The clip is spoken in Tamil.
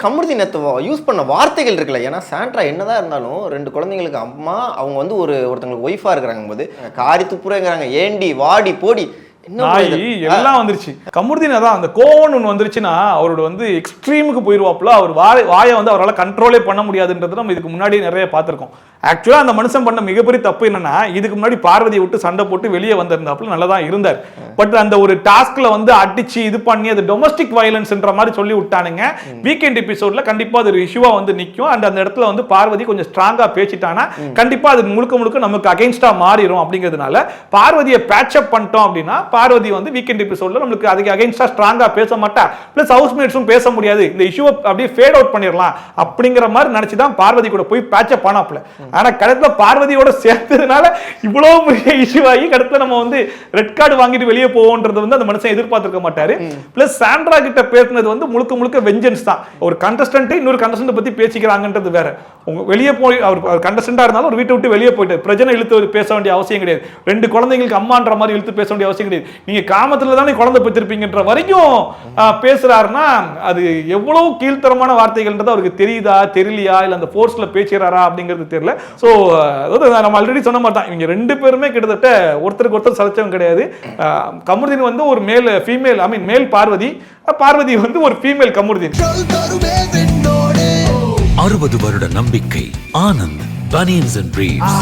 கமருதீன் யூஸ் பண்ண வார்த்தைகள் இருக்குல்ல. ஏன்னா சாண்ட்ரா என்னதான் இருந்தாலும் 2 குழந்தைங்களுக்கு அம்மா, அவங்க வந்து ஒருத்தங்களுக்கு ஒய்ஃபா இருக்கிறாங்க போது காரி துப்புறேங்கிறாங்க, ஏண்டி வாடி போடி எல்லாம் வந்துருச்சு. கமருதீன் தான் அந்த கோவம் ஒன்று வந்துருச்சுன்னா அவரோட வந்து எக்ஸ்ட்ரீமுக்கு போயிடுவாப்புல. அவர் வாயை வந்து அவரால் கண்ட்ரோலே பண்ண முடியாதுன்றது நம்ம இதுக்கு முன்னாடி நிறைய பார்த்துருக்கோம். ஆக்சுவலா அந்த மனுஷன் பண்ண மிகப்பெரிய தப்பு என்னன்னா, இதுக்கு முன்னாடி பார்வதியை விட்டு சண்டை போட்டு வெளியே வந்திருந்தாப்புல நல்லதான் இருந்தார். பட் அந்த ஒரு டாஸ்க்ல வந்து அடிச்சு இது பண்ணி அது டொமஸ்டிக் வயலன்ஸ்ன்ற மாதிரி சொல்லி விட்டானுங்க. வீக்கெண்ட் எபிசோட்ல கண்டிப்பா அது ஒரு இஷ்யூவா வந்து நிற்கும். அந்த இடத்துல வந்து பார்வதி கொஞ்சம் ஸ்ட்ராங்கா பேசிட்டானா கண்டிப்பா அது முழுக்க நமக்கு அகைன்ஸ்டா மாறிடும். அப்படிங்கிறதுனால பார்வதியை பேட்சப் பண்ணிட்டோம் அப்படின்னா பார்வதி வந்து வீக்கெண்ட் எபிசோட்ல நமக்கு அதுக்கு அகைன்ஸ்டா ஸ்ட்ராங்கா பேச மாட்டா, பிளஸ் ஹவுஸ்மேட்ஸும் பேச முடியாது, இந்த இஷ்யூவை அப்படியே ஃபேட் அவுட் பண்ணிடலாம் அப்படிங்கிற மாதிரி நினைச்சுதான் பார்வதி கூட போய் பேட்சப் பண்ணாப்ல. ஆனா கடத்துல பார்வதியோட சேர்த்ததுனால இவ்வளவு பெரிய இஷ்யூ ஆகி கடத்துல நம்ம வந்து ரெட் கார்டு வாங்கிட்டு வெளியே போவோன்றது வந்து அந்த மனுஷன் எதிர்பார்த்திருக்க மாட்டாரு. பிளஸ் சாண்ட்ரா கிட்ட பேசினது வந்து முழுக்க வெஞ்சன்ஸ் தான். ஒரு கண்டஸ்டன்ட் இன்னொரு கண்டஸ்டன்ட் பத்தி பேசிக்கிறாங்கன்றது வேற. உங்க வெளியே போய் அவர் கண்டஸ்டன்டா இருந்தாலும் ஒரு வீட்டை விட்டு வெளியே போயிட்டு பிரச்சனை இழுத்து பேச வேண்டிய அவசியம் கிடையாது. 2 குழந்தைங்களுக்கு அம்மான்ற மாதிரி இழுத்து பேச வேண்டிய அவசியம் கிடையாது. நீங்க காமத்துல தானே குழந்தை பெற்றிருப்பீங்கன்ற வரைக்கும் பேசுறாருன்னா அது எவ்வளவு கீழ்த்தரமான வார்த்தைகள்ன்றது அவருக்கு தெரியுதா தெரியலையா, இல்ல அந்த ஃபோர்ஸ்ல பேசுறாரா அப்படிங்கிறது தெரியல. சோ நம்ம ஆல்ரெடி சொன்ன மாதிரி தான் இவங்க 2 பேருமே கிட்டத்தட்ட ஒருத்தருக்கு ஒருத்தர் சலைச்சவங்க கிடையாது. கமருதீன் வந்து ஒரு மேல் பார்வதி வந்து ஒரு ஃபீமேல் கமருதீன். 60 வருட நம்பிக்கை ஆனந்த் பனியன்ஸ் அண்ட் பிரீவ்ஸ்.